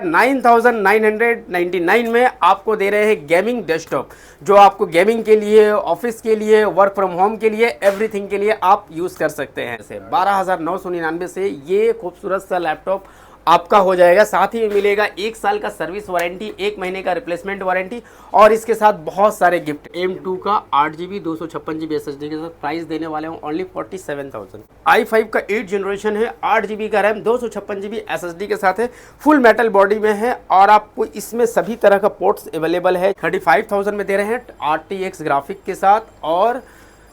9,999 में आपको दे रहे हैं गेमिंग डेस्कटॉप, जो आपको गेमिंग के लिए, ऑफिस के लिए, वर्क फ्रॉम होम के लिए, एवरीथिंग के लिए आप यूज़ कर सकते हैं। 12,999 से ये खूबसूरत सा लैपटॉप आपका हो जाएगा। साथ ही मिलेगा 1 साल का सर्विस वारंटी, 1 महीने का रिप्लेसमेंट वारंटी और इसके साथ बहुत सारे गिफ्ट। M2 का 8GB 256GB SSD के साथ प्राइस देने वाले हूँ ओनली 47,000। i5 का 8 जनरेशन है, 8GB का रैम, 256GB SSD के साथ है, फुल मेटल बॉडी में है और आपको इसमें सभी तरह का पोर्ट्स अवेलेबल है। 35,000 में दे रहे हैं RTX ग्राफिक के साथ और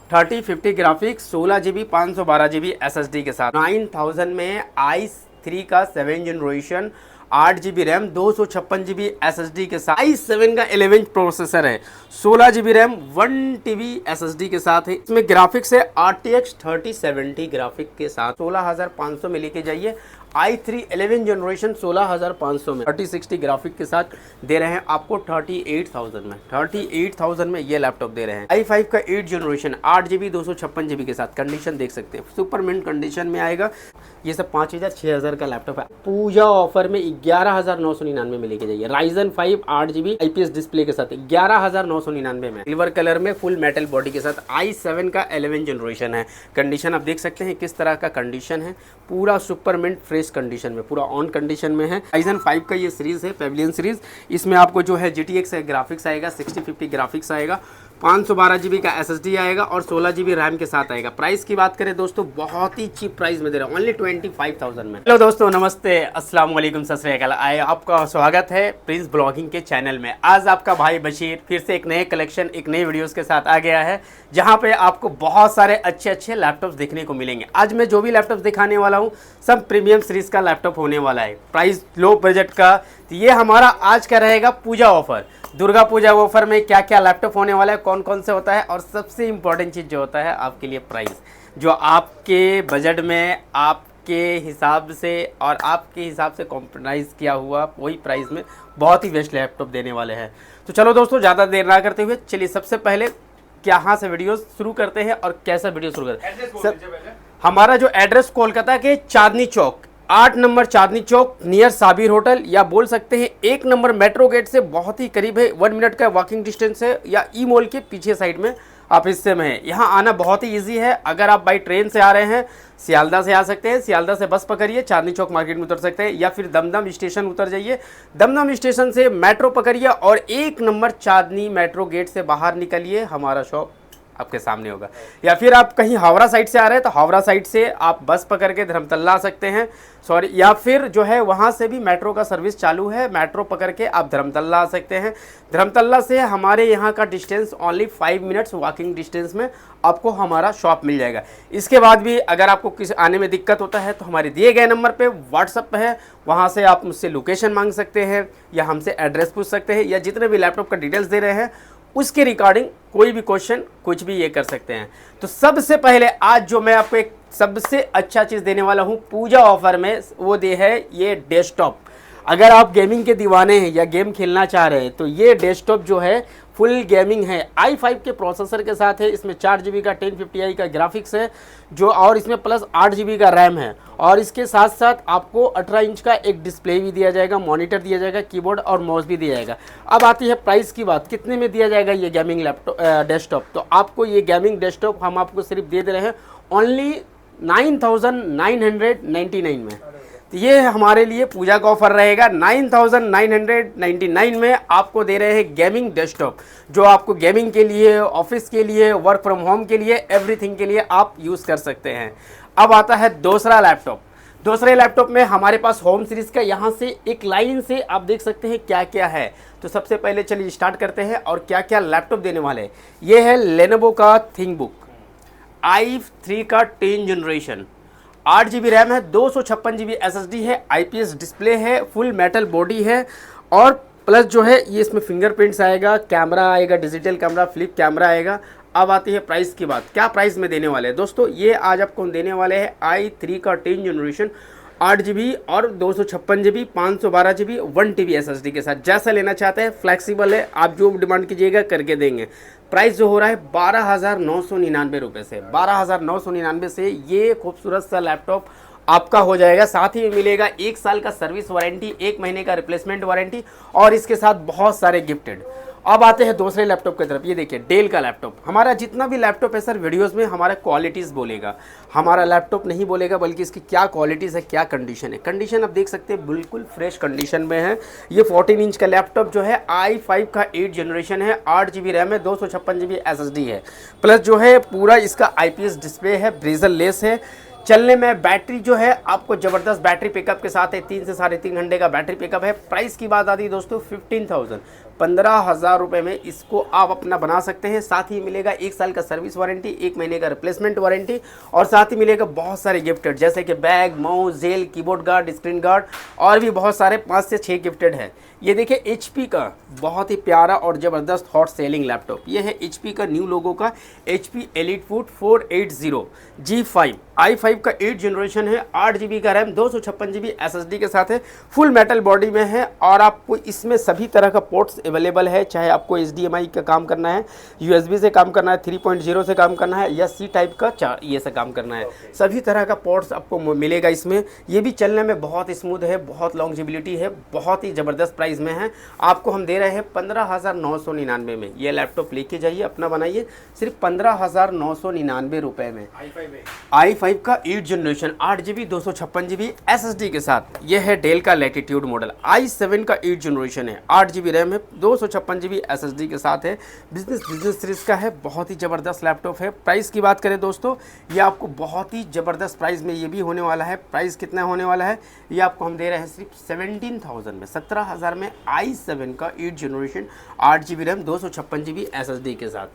3050 ग्राफिक्स, 16GB 512GB SSD के साथ। 9,000 में i3 का 7 generation, 8GB RAM, 256GB SSD के साथ, i7 का 11 प्रोसेसर है, 16GB रैम, 1TB SSD के साथ है। इसमें ग्राफिक्स है RTX 3070 ग्राफिक के साथ। 16,500 में लेके जाइए। i3 11 जनरेशन 16,500 में 3060 ग्राफिक के साथ दे रहे हैं आपको 38,000 में। 38,000 में ये लैपटॉप दे रहे हैं। i5 का 8 जनरेशन 8GB 256GB के साथ, कंडीशन देख सकते हैं सुपर मिंट कंडीशन में आएगा। ये सब 5,000 6,000 का लैपटॉप है। पूजा ऑफर में 11,999 में लेके जाइए। Ryzen 5 8GB IPS डिस्प्ले के साथ 11,999 में, सिल्वर कलर में, फुल मेटल बॉडी के साथ। i7 का 11 जनरेशन है। कंडीशन आप देख सकते हैं किस तरह का कंडीशन है, पूरा सुपर मिंट फ्रेश कंडीशन में, पूरा ऑन कंडीशन में है। Ryzen 5 का ये सीरीज है, पेविलियन सीरीज। इसमें आपको जो है GTX ग्राफिक्स आएगा, 6050 ग्राफिक्स आएगा, 512GB का SSD आएगा और 16GB रैम के साथ आएगा। प्राइस की बात करें दोस्तों, बहुत ही चीप प्राइस में दे रहा हूँ, ओनली 25,000 में। हेलो दोस्तों, नमस्ते, अस्सलाम वालेकुम, सत श्री अकाल। आपका स्वागत है प्रिंस ब्लॉगिंग के चैनल में। आज आपका भाई बशीर फिर से एक नए कलेक्शन, एक नए वीडियोस के साथ आ गया है, जहां पे आपको बहुत सारे अच्छे अच्छे लैपटॉप्स देखने को मिलेंगे। आज मैं जो भी लैपटॉप दिखाने वाला हूँ सब प्रीमियम सीरीज का लैपटॉप होने वाला है, प्राइस लो बजट का। तो ये हमारा आज का रहेगा पूजा ऑफर, दुर्गा पूजा ऑफर में क्या क्या लैपटॉप होने वाला है, कौन कौन से होता है, और सबसे इम्पोर्टेंट चीज़ जो होता है आपके लिए प्राइस, जो आपके बजट में, आपके हिसाब से और आपके हिसाब से कॉम्प्रोमाइज़ किया हुआ वही प्राइस में बहुत ही बेस्ट लैपटॉप देने वाले हैं। तो चलो दोस्तों, ज़्यादा देर ना करते हुए चलिए सबसे पहले यहाँ से वीडियो शुरू करते हैं। और कैसा वीडियो शुरू करते हैं, हमारा जो एड्रेस कोलकाता के Chandni Chowk, 8 number Chandni Chowk, near Sabir hotel, या बोल सकते हैं 1 नंबर मेट्रो गेट से बहुत ही करीब है, 1 मिनट का वॉकिंग डिस्टेंस है, या ई मॉल के पीछे साइड में आप हिस्से में है। यहाँ आना बहुत ही इजी है। अगर आप बाई ट्रेन से आ रहे हैं, सियालदा से आ सकते हैं, सियालदा से बस पकड़िए, चांदनी चौक मार्केट में उतर सकते हैं, या फिर दमदम स्टेशन उतर जाइए, दमदम स्टेशन से मेट्रो पकड़िए और 1 नंबर चांदनी मेट्रो गेट से बाहर निकलिए, हमारा शॉप आपके सामने होगा। या फिर आप कहीं हावड़ा साइड से आ रहे हैं तो हावड़ा साइड से आप बस पकड़ के धर्मतल्ला आ सकते हैं, सॉरी, या फिर जो है वहाँ से भी मेट्रो का सर्विस चालू है, मेट्रो पकड़ के आप धर्मतल्ला आ सकते हैं। धर्मतल्ला से हमारे यहाँ का distance only 5 minutes walking distance में आपको हमारा शॉप मिल जाएगा। इसके बाद भी अगर आपको किसी आने में दिक्कत होता है तो हमारे दिए गए नंबर पे व्हाट्सअप है, वहाँ से आप मुझसे लोकेशन मांग सकते हैं या हमसे एड्रेस पूछ सकते हैं, या जितने भी लैपटॉप का डिटेल्स दे रहे हैं उसके रिगार्डिंग कोई भी क्वेश्चन कुछ भी ये कर सकते हैं। तो सबसे पहले आज जो मैं आपको एक सबसे अच्छा चीज़ देने वाला हूँ पूजा ऑफर में, वो दे है ये डेस्कटॉप। अगर आप गेमिंग के दीवाने हैं या गेम खेलना चाह रहे हैं तो ये डेस्कटॉप जो है फुल गेमिंग है, i5 के प्रोसेसर के साथ है। इसमें 4GB का 1050i का ग्राफिक्स है जो, और इसमें प्लस 8GB का रैम है, और इसके साथ साथ आपको 18 इंच का एक डिस्प्ले भी दिया जाएगा, मॉनिटर दिया जाएगा, कीबोर्ड और माउस भी दिया जाएगा। अब आती है प्राइस की बात, कितने में दिया जाएगा ये गेमिंग लैपटॉप डेस्कटॉप। तो आपको ये गेमिंग डेस्कटॉप हम आपको सिर्फ दे रहे हैं ओनली 9,999 में। तो ये हमारे लिए पूजा का ऑफर रहेगा। 9,999 में आपको दे रहे हैं गेमिंग डेस्कटॉप, जो आपको गेमिंग के लिए, ऑफिस के लिए, वर्क फ्रॉम होम के लिए, एवरीथिंग के लिए आप यूज़ कर सकते हैं। अब आता है दूसरा लैपटॉप। दूसरे लैपटॉप में हमारे पास होम सीरीज़ का यहाँ से एक लाइन से आप देख सकते हैं क्या क्या है। तो सबसे पहले चलिए स्टार्ट करते हैं और क्या क्या लैपटॉप देने वाले हैं। ये है लेनोवो का थिंकबुक, i3 का 10 जनरेशन, 8GB रैम है, 256GB SSD है, IPS डिस्प्ले है, फुल मेटल बॉडी है, और प्लस जो है ये इसमें फिंगरप्रिंट्स आएगा, कैमरा आएगा, डिजिटल कैमरा, फ्लिप कैमरा आएगा। अब आती है प्राइस की बात, क्या प्राइस में देने वाले हैं दोस्तों। ये आज आपको देने वाले हैं i3 का 10 जनरेशन, 8GB और 256GB, 512GB, 1TB SSD के साथ। जैसा लेना चाहते हैं फ्लेक्सिबल है, आप जो डिमांड कीजिएगा करके देंगे। प्राइस जो हो रहा है 12,999 रुपये से, 12,999 से ये खूबसूरत सा लैपटॉप आपका हो जाएगा। साथ ही मिलेगा 1 साल का सर्विस वारंटी, 1 महीने का रिप्लेसमेंट वारंटी और इसके साथ बहुत सारे गिफ्टेड। अब आते हैं दूसरे लैपटॉप की तरफ। ये देखिए डेल का लैपटॉप। हमारा जितना भी लैपटॉप है सर, वीडियोस में हमारा क्वालिटीज़ बोलेगा, हमारा लैपटॉप नहीं बोलेगा, बल्कि इसकी क्या क्वालिटीज़ है, क्या कंडीशन है। कंडीशन आप देख सकते हैं बिल्कुल फ्रेश कंडीशन में है। ये 14 इंच का लैपटॉप जो है i5 का 8 जनरेशन है, 8 GB रैम है, 256 GB SSD है, प्लस जो है पूरा इसका IPS डिस्प्ले है, ब्रेजर लेस है। चलने में बैटरी जो है आपको ज़बरदस्त बैटरी पिकअप के साथ है, 3 से 3.5 घंटे का बैटरी पिकअप है। प्राइस की बात आती है दोस्तों 15,000 रुपये में इसको आप अपना बना सकते हैं। साथ ही मिलेगा 1 साल का सर्विस वारंटी, 1 महीने का रिप्लेसमेंट वारंटी और साथ ही मिलेगा बहुत सारे गिफ्टेड, जैसे कि bag, mouse, gel, keyboard guard, screen guard और भी बहुत सारे 5 से 6 गिफ्टेड है। ये देखिए HP का बहुत ही प्यारा और ज़बरदस्त हॉट सेलिंग लैपटॉप। ये है HP का न्यू लोगो का HP EliteBook 480 G5 i5 का 8 जनरेशन है, 8 GB का रैम, 256 GB SSD के साथ है, फुल मेटल बॉडी में है और आपको इसमें सभी तरह का पोर्ट्स अवेलेबल है। चाहे आपको HDMI का काम करना है, USB से काम करना है, 3.0 से काम करना है या C टाइप का ये से काम करना है, सभी तरह का पोर्ट्स आपको मिलेगा इसमें। ये भी चलने में बहुत स्मूथ है, बहुत लॉन्जिबिलिटी है, बहुत ही ज़बरदस्त प्राइस में है। आपको हम दे रहे हैं 15,999 में। ये लैपटॉप लेके जाइए, अपना बनाइए, सिर्फ 15,999 रुपये में। i5 का 8 जनरेशन, 8 GB 256 GB SSD के साथ। यह है डेल का लैटिट्यूड मॉडल, i7 का 8 जनरेशन है, 8 GB रैम है, 256 GB SSD के साथ है, बिजनेस सीरीज का है। बहुत ही ज़बरदस्त लैपटॉप है। प्राइस की बात करें दोस्तों, ये आपको बहुत ही ज़बरदस्त प्राइस में ये भी होने वाला है। प्राइस कितना होने वाला है, ये आपको हम दे रहे हैं सिर्फ 17,000 में, 17,000 में i7 का 8 generation, 8 GB RAM, 256 GB SSD के साथ।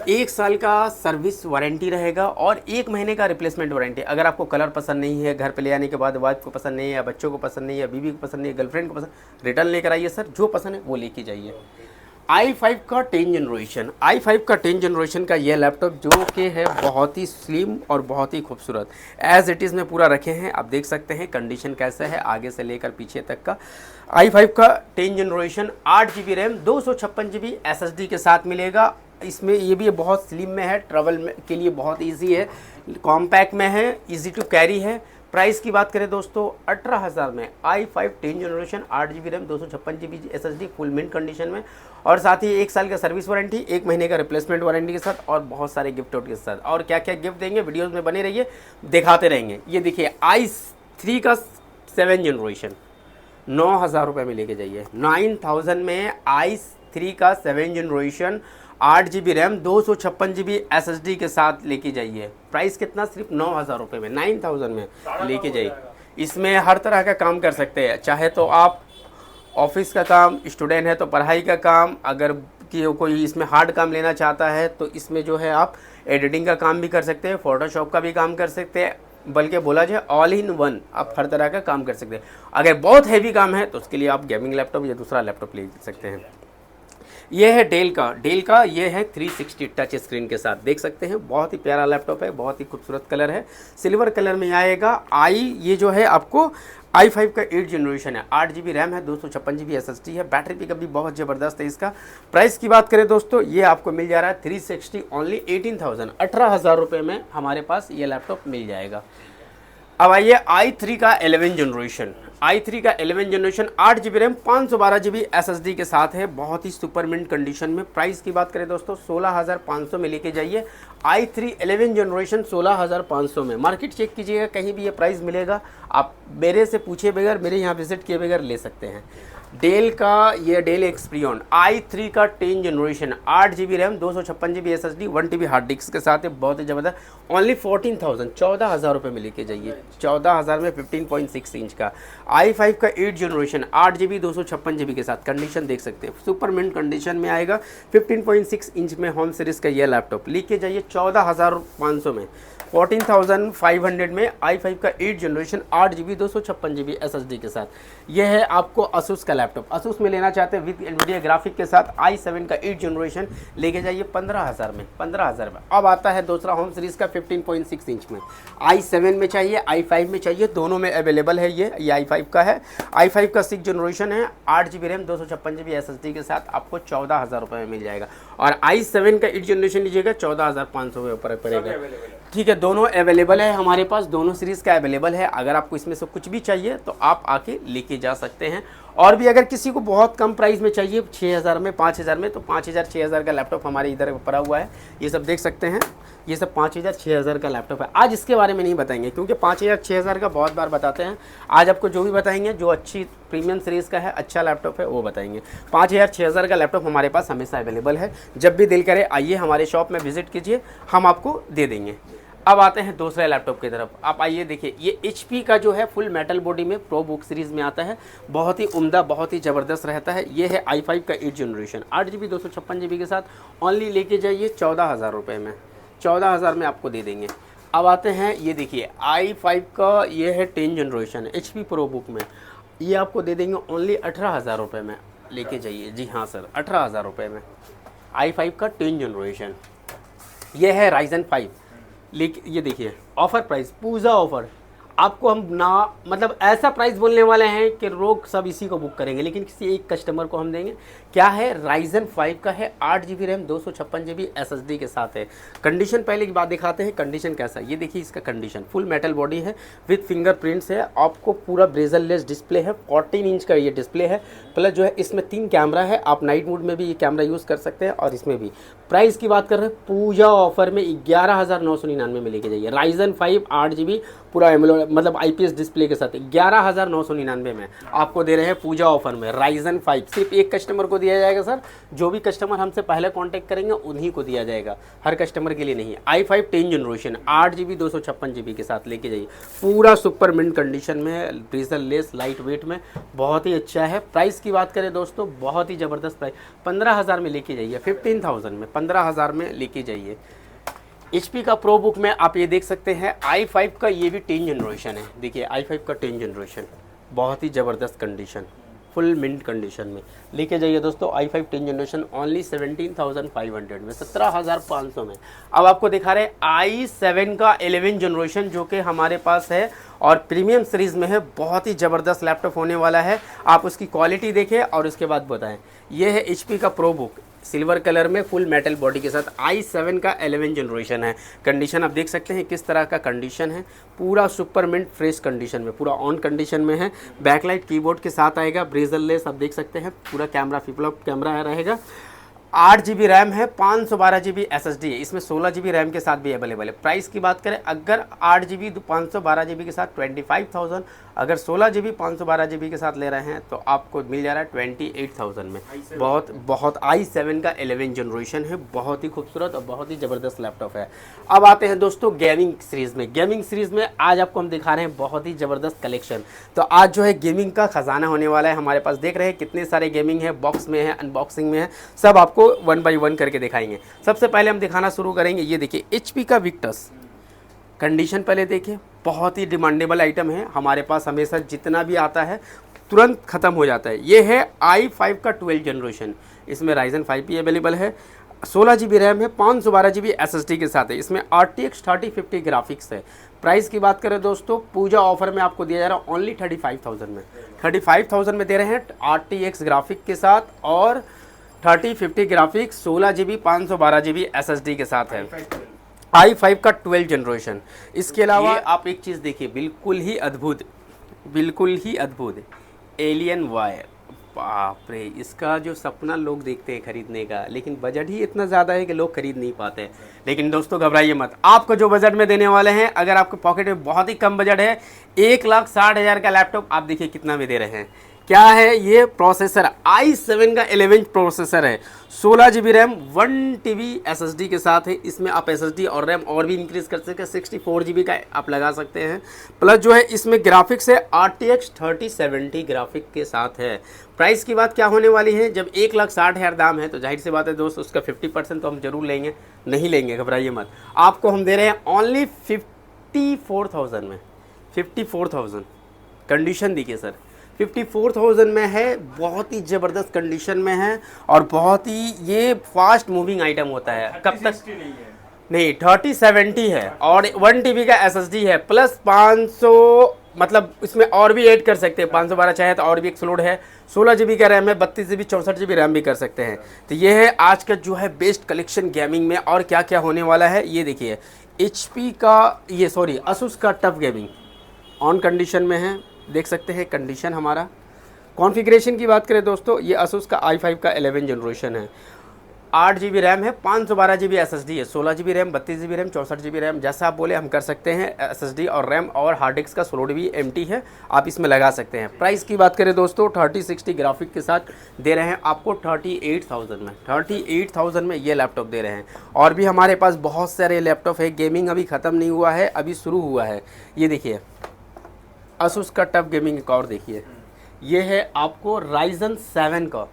1 साल का सर्विस वारंटी रहेगा और 1 महीने का रिप्लेसमेंट वारंटी। अगर आपको कलर पसंद नहीं है, घर पे ले आने के बाद वाइफ को पसंद नहीं है, या बच्चों को पसंद नहीं है, या बीवी को पसंद नहीं है, गर्लफ्रेंड को पसंद, रिटर्न लेकर आइए सर, जो पसंद है वो लेके जाइए। i5 का 10 जनरेशन, i5 का 10 जनरेशन का ये लैपटॉप जो कि है बहुत ही स्लिम और बहुत ही खूबसूरत, एज इट इज़ में पूरा रखे हैं। आप देख सकते हैं कंडीशन कैसा है आगे से लेकर पीछे तक का। i5 का 10 generation, 8 GB RAM, 256 GB SSD के साथ मिलेगा। इसमें ये भी बहुत स्लिम में है, ट्रैवल के लिए बहुत इजी है, कॉम्पैक्ट में है, इजी टू कैरी है। प्राइस की बात करें दोस्तों 18,000 में i5 10 generation, 8 GB RAM, 256 GB SSD, full mint condition में और साथ ही 1 साल का सर्विस वारंटी, 1 महीने का रिप्लेसमेंट वारंटी के साथ और बहुत सारे गिफ्ट के साथ। और क्या क्या गिफ्ट देंगे वीडियोस में बने रहिए, दिखाते रहेंगे। ये देखिए i3 का 7 जनरेशन, 9,000 रुपये में लेके जाइए। 9,000 में i3 का 7 generation, 8 GB RAM, 256 GB SSD के साथ लेके जाइए। प्राइस कितना, सिर्फ 9,000 रुपये में, 9,000 में लेके जाइए। इसमें हर तरह का काम कर सकते हैं, चाहे तो आप ऑफिस का काम, स्टूडेंट है तो पढ़ाई का काम, अगर कि कोई इसमें हार्ड काम लेना चाहता है तो इसमें जो है आप एडिटिंग का काम भी कर सकते हैं, फोटोशॉप का भी काम कर सकते हैं, बल्कि बोला जाए ऑल इन वन आप हर तरह का काम कर सकते हैं। अगर बहुत हैवी काम है तो उसके लिए आप गेमिंग लैपटॉप या दूसरा लैपटॉप ले सकते हैं। ये है डेल का ये है 360 टच स्क्रीन के साथ, देख सकते हैं बहुत ही प्यारा लैपटॉप है, बहुत ही खूबसूरत कलर है, सिल्वर कलर में आएगा। ये जो है आपको i5 का 8 जनरेशन है, 8 GB रैम है, 256 GB SSD है, बैटरी पिकअप भी बहुत ज़बरदस्त है इसका। प्राइस की बात करें दोस्तों, ये आपको मिल जा रहा है 360 ओनली 18,000, 18,000 रुपये में हमारे पास ये लैपटॉप मिल जाएगा। अब आइए i3 का 11 जनरेशन, i3 का 11 generation, 8 GB RAM, 512 GB SSD के साथ है, बहुत ही सुपर मिंट कंडीशन में। प्राइस की बात करें दोस्तों 16,500 में लेके जाइए। i3 11 जनरेशन 16,500 में, मार्केट चेक कीजिएगा, कहीं भी ये प्राइस मिलेगा, आप मेरे से पूछे बगैर, मेरे यहाँ विजिट किए बगैर ले सकते हैं। डेल का ये डेल एक्सपीरियन i3 का 10 generation, 8 GB RAM, 256 GB SSD, 1 TB hard disk के साथ है, बहुत ही ज़बरदस्त। ओनली 14,000, 14,000 रुपये में लेके जाइए, 14,000 में 15.6 इंच का i5 का 8 जनरेशन, 8 GB 256 GB के साथ, कंडीशन देख सकते हैं सुपर मिंट कंडीशन में आएगा। 15.6 इंच में होम सीरीज़ का ये लैपटॉप लेके जाइए 14,500 में, 14,500 में i5 का 8 जनरेशन, 8 GB 256 GB SSD के साथ। यह है आपको asus का लैपटॉप, asus में लेना चाहते हैं विद NVIDIA ग्राफिक के साथ, i7 का 8 जनरेशन लेके जाइए 15,000 में, 15,000 में। अब आता है दूसरा होम सीरीज़ का 15.6 इंच में, i7 में चाहिए, i5 में चाहिए, दोनों में अवेलेबल है। ये i5 का है, i5 का 6 जनरेशन है, 8 GB रैम, 256 GB SSD के साथ आपको 14,000 रुपये में मिल जाएगा। और i7 का 8 जनरेशन लीजिएगा 14,500 के ऊपर पड़ेगा, ठीक है, दोनों अवेलेबल है हमारे पास, दोनों सीरीज़ का अवेलेबल है। अगर आपको इसमें से कुछ भी चाहिए तो आप आके लेके जा सकते हैं। और भी अगर किसी को बहुत कम प्राइस में चाहिए 6000 में 5000 में, तो 5000 6000 का लैपटॉप हमारे इधर पड़ा हुआ है। ये सब देख सकते हैं, ये सब 5000 6000 का लैपटॉप है। आज इसके बारे में नहीं बताएंगे क्योंकि 5000 6000 का बहुत बार बताते हैं। आज आपको जो भी बताएंगे, जो अच्छी प्रीमियम सीरीज़ का है, अच्छा लैपटॉप है, वो बताएंगे। 5000 6000 का लैपटॉप हमारे पास हमेशा अवेलेबल है। जब भी दिल करे आइए हमारे शॉप में विजिट कीजिए, हम आपको दे देंगे। अब आते हैं दूसरे लैपटॉप की तरफ। आप आइए देखिए, ये HP का जो है फुल मेटल बॉडी में प्रो बुक सीरीज़ में आता है। बहुत ही उम्दा, बहुत ही ज़बरदस्त रहता है। ये है i5 का 8 जनरेशन, 8GB 256GB के साथ ओनली लेके जाइए 14000 रुपये में, 14000 में आपको दे देंगे। अब आते हैं, ये देखिए i5 का ये है 10 जनरेशन HP प्रो बुक में, ये आपको दे देंगे ओनली 18000 रुपये में, लेके जाइए। जी हाँ सर, 18000 रुपये में i5 का 10 जनरेशन। ये है Ryzen 5, लेकिन ये देखिए ऑफ़र प्राइस, पूजा ऑफ़र। आपको हम ना मतलब ऐसा प्राइस बोलने वाले हैं कि लोग सब इसी को बुक करेंगे, लेकिन किसी एक कस्टमर को हम देंगे। क्या है, Ryzen 5 का है, 8GB रैम 256GB SSD के साथ है। कंडीशन पहले की बात दिखाते हैं, कंडीशन कैसा है। ये देखिए इसका कंडीशन, फुल मेटल बॉडी है विथ फिंगरप्रिंट्स है। आपको पूरा ब्रेजरलेस डिस्प्ले है, 14 इंच का ये डिस्प्ले है। प्लस जो है इसमें 3 कैमरा है, आप नाइट मोड में भी ये कैमरा यूज़ कर सकते हैं। और इसमें भी प्राइस की बात कर रहे हैं, पूजा ऑफर में 11999 में लेके जाइए। Ryzen 5 8GB पूरा मतलब IPS डिस्प्ले के साथ 11999 में आपको दे रहे हैं पूजा ऑफर में। Ryzen 5 सिर्फ एक कस्टमर को दिया जाएगा सर, जो भी कस्टमर हमसे पहले कांटेक्ट करेंगे उन्हीं को दिया जाएगा, हर कस्टमर के लिए नहीं। i5 10 जनरेशन 8GB 256GB के साथ लेके जाइए, पूरा सुपर मिंट कंडीशन में, ब्रेजरलेस लाइट वेट में, बहुत ही अच्छा है। प्राइस की बात करें दोस्तों, बहुत ही ज़बरदस्त प्राइस, 15000 में लेके जाइए, 15000 में, 15000 में लेके जाइए। HP का प्रो बुक में आप ये देख सकते हैं, i5 का ये भी 10 जनरेशन है। देखिए i5 का 10 जनरेशन, बहुत ही ज़बरदस्त कंडीशन, फुल मिंट कंडीशन में लेके जाइए दोस्तों। i5 10 जनरेशन ओनली 17,500 में, 17,500 में। अब आपको दिखा रहे हैं i7 का 11 जनरेशन, जो कि हमारे पास है और प्रीमियम सीरीज़ में है। बहुत ही ज़बरदस्त लैपटॉप होने वाला है, आप उसकी क्वालिटी देखें और उसके बाद बताएं। ये है HP का प्रो बुक, सिल्वर कलर में फुल मेटल बॉडी के साथ, i7 का 11 जनरेशन है। कंडीशन आप देख सकते हैं किस तरह का कंडीशन है, पूरा सुपर मिंट फ्रेश कंडीशन में, पूरा ऑन कंडीशन में है। बैकलाइट कीबोर्ड के साथ आएगा, ब्रेजरलेस आप देख सकते हैं, पूरा कैमरा फ्लिप कैमरा रहेगा। 8GB रैम है, 512GB SSD है, इसमें 16GB रैम के साथ भी अवेलेबल है। प्राइस की बात करें, अगर 8GB 512GB के साथ 25,000, अगर 16GB 512GB के साथ ले रहे हैं तो आपको मिल जा रहा है 28,000 में। बहुत i7 का 11 जनरेशन है, बहुत ही खूबसूरत और बहुत ही ज़बरदस्त लैपटॉप है। अब आते हैं दोस्तों गेमिंग सीरीज़ में। गेमिंग सीरीज़ में आज आपको हम दिखा रहे हैं बहुत ही ज़बरदस्त कलेक्शन। तो आज जो है गेमिंग का ख़जाना होने वाला है हमारे पास। देख रहे हैं कितने सारे गेमिंग है, बॉक्स में है, अनबॉक्सिंग में है, सब आपको 1 बाय 1 करके दिखाएंगे। सबसे पहले हम दिखाना शुरू करेंगे, ये देखिए HP का विक्टस। कंडीशन पहले देखिए, बहुत ही डिमांडेबल आइटम है हमारे पास, हमेशा जितना भी आता है तुरंत ख़त्म हो जाता है। ये है i5 का 12 जनरेशन, इसमें Ryzen 5 भी अवेलेबल है, 16GB रैम है, 512GB SSD के साथ है। इसमें RTX 3050 ग्राफिक्स है। प्राइस की बात करें दोस्तों, पूजा ऑफर में आपको दिया जा रहा है ओनली 35,000 में, 35,000 में दे रहे हैं RTX ग्राफिक के साथ और 3050 ग्राफिक्स, 16GB 512GB SSD के साथ है। i5 का 12 जनरेशन। इसके अलावा आप एक चीज़ देखिए, बिल्कुल ही अद्भुत, बिल्कुल ही अद्भुत एलियन वायर। बाप रे, इसका जो सपना लोग देखते हैं खरीदने का, लेकिन बजट ही इतना ज़्यादा है कि लोग खरीद नहीं पाते। लेकिन दोस्तों घबराइए मत, आपको जो बजट में देने वाले हैं, अगर आपके पॉकेट में बहुत ही कम बजट है, 1,60,000 का लैपटॉप आप देखिए कितना में दे रहे हैं। क्या है ये प्रोसेसर, i7 का 11 प्रोसेसर है, 16GB रैम, 1TB SSD के साथ है। इसमें आप SSD और रैम और भी इंक्रीज़ कर सकते हैं, 64GB का आप लगा सकते हैं। प्लस जो है इसमें ग्राफिक्स है RTX 3070 ग्राफिक के साथ है। प्राइस की बात क्या होने वाली है, जब 1,60,000 दाम है तो जाहिर सी बात है दोस्त, उसका 50% तो हम जरूर लेंगे, नहीं लेंगे घबराइए मत। आपको हम दे रहे हैं ओनली 54,000 में, 54,000। कंडीशन देखिए सर, 54,000 में है, बहुत ही ज़बरदस्त कंडीशन में है और बहुत ही ये फास्ट मूविंग आइटम होता है। कब तक नहीं, 3070 है और 1TB का SSD है, प्लस 500 मतलब इसमें और भी ऐड कर सकते हैं, 512 चाहे तो और भी एक स्लॉट है, 16GB का रैम है, 32GB 64GB रैम भी कर सकते हैं। तो ये है आज का जो है बेस्ट कलेक्शन गेमिंग में। और क्या क्या होने वाला है ये देखिए, HP का ये सॉरी Asus का टफ गेमिंग ऑन कंडीशन में है, देख सकते हैं कंडीशन हमारा। कॉन्फ़िगरेशन की बात करें दोस्तों, ये Asus का i5 का 11 जनरेशन है, 8 GB रैम है, 512 GB SSD है, 16 GB RAM, 32 GB RAM, 64 GB RAM, जैसा आप बोले हम कर सकते हैं। SSD और रैम और हार्ड डिस्क का स्लॉट भी एम्प्टी है, आप इसमें लगा सकते हैं। प्राइस की बात करें दोस्तों 3060 ग्राफिक के साथ दे रहे हैं आपको 38,000 में। 38,000 में ये लैपटॉप दे रहे हैं। और भी हमारे पास बहुत सारे लैपटॉप है, गेमिंग अभी ख़त्म नहीं हुआ है, अभी शुरू हुआ है। ये देखिए Asus का टफ गेमिंग एक और देखिए, ये है आपको Ryzen 7 का,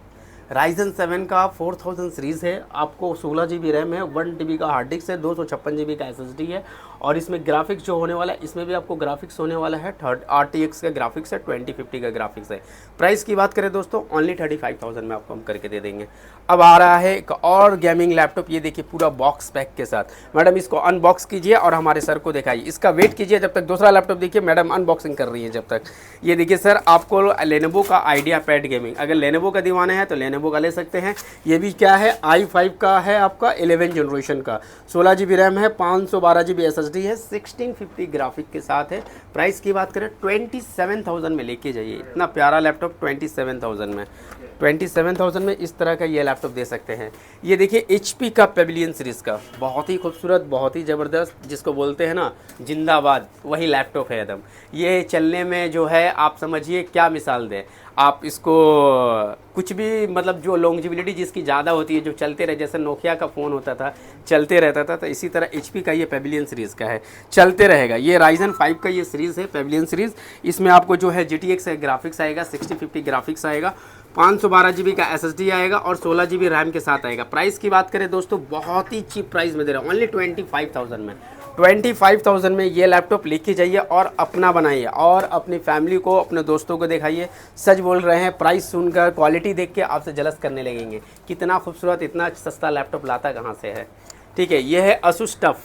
Ryzen 7 का 4000 सीरीज़ है, आपको 16 GB रैम है, 1 TB का हार्ड डिस्क है, 256 GB का SSD है। और इसमें ग्राफिक्स जो होने वाला है, इसमें भी आपको ग्राफिक्स होने वाला है RTX का ग्राफिक्स है, 2050 का ग्राफिक्स है। प्राइस की बात करें दोस्तों ओनली 35,000 में आपको हम करके दे देंगे। अब आ रहा है एक और गेमिंग लैपटॉप, ये देखिए पूरा बॉक्स पैक के साथ। मैडम इसको अनबॉक्स कीजिए और हमारे सर को दिखाइए, इसका वेट कीजिए जब तक दूसरा लैपटॉप देखिए, मैडम अनबॉक्सिंग कर रही है जब तक। ये देखिए सर, आपको लेनोवो का आइडिया पैड गेमिंग, अगर लेनोवो का दीवाना है तो लेनोवो का ले सकते हैं। ये भी क्या है, i5 का है आपका 11 जनरेशन का, 16 GB रैम है, 512 GB SSD है, 1650 ग्राफिक के साथ है। प्राइस की बात करें 27,000 में लेके जाइए, इतना प्यारा लैपटॉप 27,000 में। 27,000 में इस तरह का ये लैपटॉप दे सकते हैं। ये देखिए HP का पेविलियन सीरीज़ का, बहुत ही खूबसूरत, बहुत ही ज़बरदस्त, जिसको बोलते हैं ना जिंदाबाद, वही लैपटॉप है एकदम। ये चलने में जो है आप समझिए क्या मिसाल दें, आप इसको कुछ भी मतलब जो लॉन्जिविलिटी जिसकी ज़्यादा होती है, जो चलते रहे, जैसे नोकिया का फ़ोन होता था चलते रहता था, तो इसी तरह HP का ये पेविलियन सीरीज़ का है, चलते रहेगा। ये Ryzen 5 का ये सीरीज़ है पेविलियन सीरीज़, इसमें आपको जो है GTX ग्राफिक्स आएगा, 6050 ग्राफिक्स आएगा, 512 GB का SSD आएगा और 16 GB रैम के साथ आएगा। प्राइस की बात करें दोस्तों बहुत ही चीप प्राइस में दे रहा है, ओनली 25,000 में। 25,000 में ये लैपटॉप लेके जाइए और अपना बनाइए और अपनी फैमिली को, अपने दोस्तों को दिखाइए। सच बोल रहे हैं, प्राइस सुनकर क्वालिटी देख के आपसे जलस करने लगेंगे, कितना खूबसूरत इतना सस्ता लैपटॉप लाता कहाँ से है। ठीक है, ये है Asus टफ।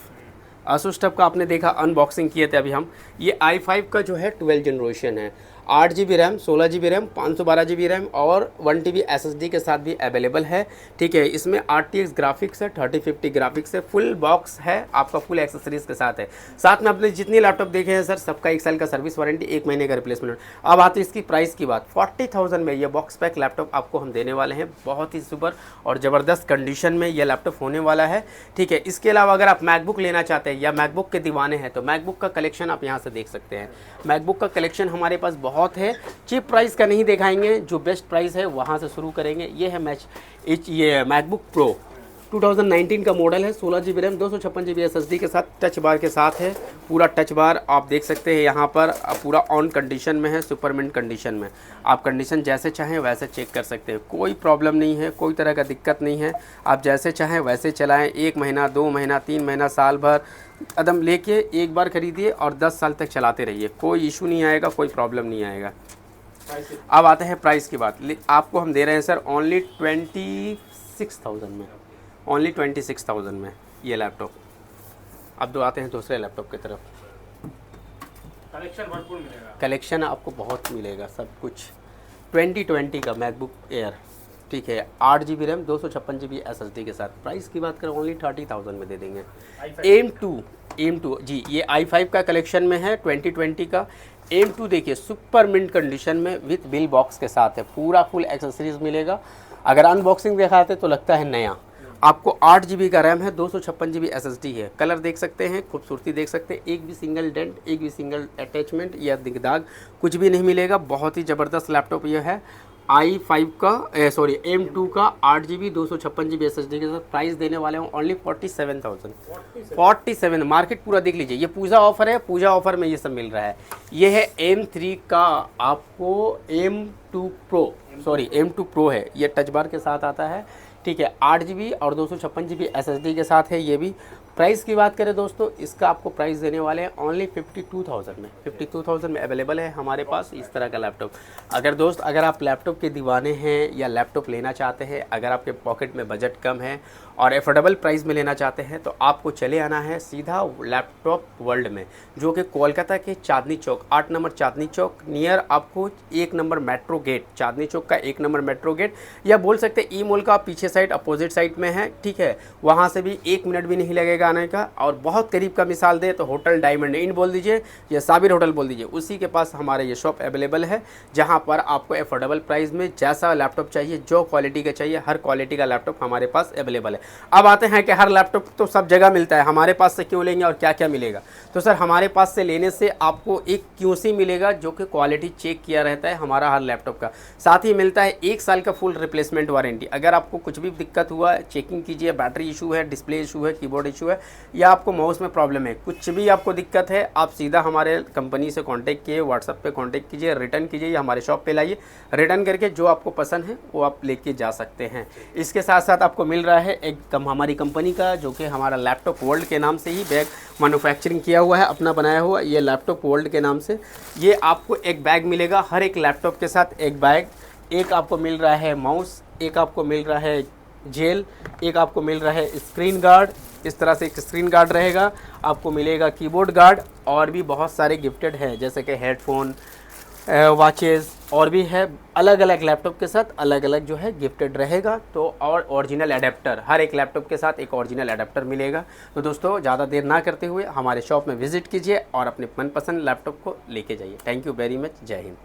Asus टफ का आपने देखा, अनबॉक्सिंग किए थे अभी हम। ये i5 का जो है 12 जनरेशन है, 8 GB RAM, 16 GB RAM, 512 GB RAM और 1 TB SSD के साथ भी अवेलेबल है। ठीक है, इसमें RTX ग्राफिक्स है, 3050 ग्राफिक्स है, फुल बॉक्स है आपका, फुल एक्सेसरीज के साथ है। साथ में आपने जितनी लैपटॉप देखे हैं सर, सबका 1 साल का सर्विस वारंटी, 1 महीने का रिप्लेसमेंट। अब आती है इसकी प्राइस की बात, 40,000 में ये बॉक्स पैक लैपटॉप आपको हम देने वाले हैं। बहुत ही सुपर और ज़बरदस्त कंडीशन में ये लैपटॉप होने वाला है। ठीक है, इसके अलावा अगर आप मैकबुक लेना चाहते हैं या मैकबुक के दीवाने हैं तो मैकबुक का कलेक्शन आप यहाँ से देख सकते हैं। मैकबुक का कलेक्शन हमारे पास बहुत है, चीप प्राइस का नहीं दिखाएंगे, जो बेस्ट प्राइस है वहाँ से शुरू करेंगे। ये है ये मैकबुक प्रो 2019 का मॉडल है, 16 GB रैम, 256 GB SSD के साथ, टच बार के साथ है। पूरा टच बार आप देख सकते हैं यहाँ पर, पूरा ऑन कंडीशन में है, सुपर मिंट कंडीशन में। आप कंडीशन जैसे चाहें वैसे चेक कर सकते हैं, कोई प्रॉब्लम नहीं है, कोई तरह का दिक्कत नहीं है। आप जैसे चाहें वैसे चलाएं, 1 महीना, 2 महीना, 3 महीना, साल भर कदम लेके एक बार खरीदिए और 10 साल तक चलाते रहिए, कोई इशू नहीं आएगा, कोई प्रॉब्लम नहीं आएगा। अब आते हैं प्राइस की बात, आपको हम दे रहे हैं सर ओनली 26,000 में, ओनली 26,000 में ये लैपटॉप। अब दो आते हैं दूसरे लैपटॉप की तरफ। कलेक्शन भरपूर मिलेगा, कलेक्शन आपको बहुत मिलेगा, सब कुछ। 2020 का मैकबुक एयर, ठीक है, 8 GB रैम, 256 GB SSD के साथ। प्राइस की बात करें ओनली 30,000 में दे देंगे। M2 जी, ये i5 का कलेक्शन में है, 2020 का। M2 देखिए सुपर मिंट कंडीशन में विथ बिल बॉक्स के साथ है, पूरा फुल एक्सेसरीज मिलेगा। अगर अनबॉक्सिंग दिखाते तो लगता है नया। आपको 8 GB का रैम है, 256 GB SSD है। कलर देख सकते हैं, खूबसूरती देख सकते हैं, एक भी सिंगल डेंट, एक भी सिंगल अटैचमेंट या दिगदाग कुछ भी नहीं मिलेगा। बहुत ही ज़बरदस्त लैपटॉप ये है। i5 का M2 का 8 GB 256 GB SSD के साथ। प्राइस देने वाले हैं ओनली 47,000। 47 मार्केट पूरा देख लीजिए, ये पूजा ऑफर है, पूजा ऑफर में ये सब मिल रहा है। ये है M3 का, आपको M2 Pro है, ये टच बार के साथ आता है। ठीक है, 8 GB और 256 GB SSD के साथ है ये भी। प्राइस की बात करें दोस्तों, इसका आपको प्राइस देने वाले हैं ओनली 52,000 में। 52,000 में अवेलेबल है हमारे पास इस तरह का लैपटॉप। अगर आप लैपटॉप के दीवाने हैं या लैपटॉप लेना चाहते हैं, अगर आपके पॉकेट में बजट कम है और एफोर्डेबल प्राइस में लेना चाहते हैं, तो आपको चले आना है सीधा लैपटॉप वर्ल्ड में, जो कि कोलकाता के चांदनी चौक, 8 नंबर चांदनी चौक, नियर आपको 1 number metro gate, Chandni Chowk का 1 नंबर मेट्रो गेट, या बोल सकते ई मॉल का पीछे साइड अपोजिट साइड में है। ठीक है, वहाँ से भी 1 मिनट भी नहीं लगेगा का आने का। और बहुत करीब का मिसाल दे तो होटल डायमंड इन बोल दीजिए या साबिर होटल बोल दीजिए, उसी के पास हमारे ये शॉप अवेलेबल है, जहाँ पर आपको अफोर्डेबल प्राइस में जैसा लैपटॉप चाहिए, जो क्वालिटी का चाहिए, हर क्वालिटी का लैपटॉप हमारे पास अवेलेबल है। अब आते हैं कि हर लैपटॉप तो सब जगह मिलता है, हमारे पास से क्यों लेंगे और क्या क्या मिलेगा। तो सर हमारे पास से लेने से आपको एक QC मिलेगा जो कि क्वालिटी चेक किया रहता है हमारा हर लैपटॉप का। साथ ही मिलता है 1 साल का फुल रिप्लेसमेंट वारंटी। अगर आपको कुछ भी दिक्कत हुआ, चेकिंग कीजिए, बैटरी इशू है, डिस्प्ले इशू है, कीबोर्ड इशू है, या आपको माउस में प्रॉब्लम है, कुछ भी आपको दिक्कत है, आप सीधा हमारे कंपनी से कांटेक्ट किए, व्हाट्सएप पे कांटेक्ट कीजिए, रिटर्न कीजिए या हमारे शॉप पे लाइए, रिटर्न करके जो आपको पसंद है वो आप लेके जा सकते हैं। इसके साथ साथ आपको मिल रहा है एक हमारी कंपनी का, जो कि हमारा लैपटॉप वर्ल्ड के नाम से ही बैग मैन्युफैक्चरिंग किया हुआ है, अपना बनाया हुआ ये लैपटॉप वर्ल्ड के नाम से। ये आपको एक बैग मिलेगा, हर एक लैपटॉप के साथ एक बैग, एक आपको मिल रहा है माउस, एक आपको मिल रहा है जेल, एक आपको मिल रहा है स्क्रीन गार्ड, इस तरह से एक स्क्रीन गार्ड रहेगा, आपको मिलेगा कीबोर्ड गार्ड, और भी बहुत सारे गिफ्टेड हैं जैसे कि हेडफोन, वॉचेस और भी है। अलग अलग लैपटॉप के साथ अलग अलग जो है गिफ्टेड रहेगा। तो और ओरिजिनल एडेप्टर, हर एक लैपटॉप के साथ एक ओरिजिनल एडेप्टर मिलेगा। तो दोस्तों ज़्यादा देर ना करते हुए हमारे शॉप में विजिट कीजिए और अपने मनपसंद लैपटॉप को लेके जाइए। Thank you very much. जय हिंद।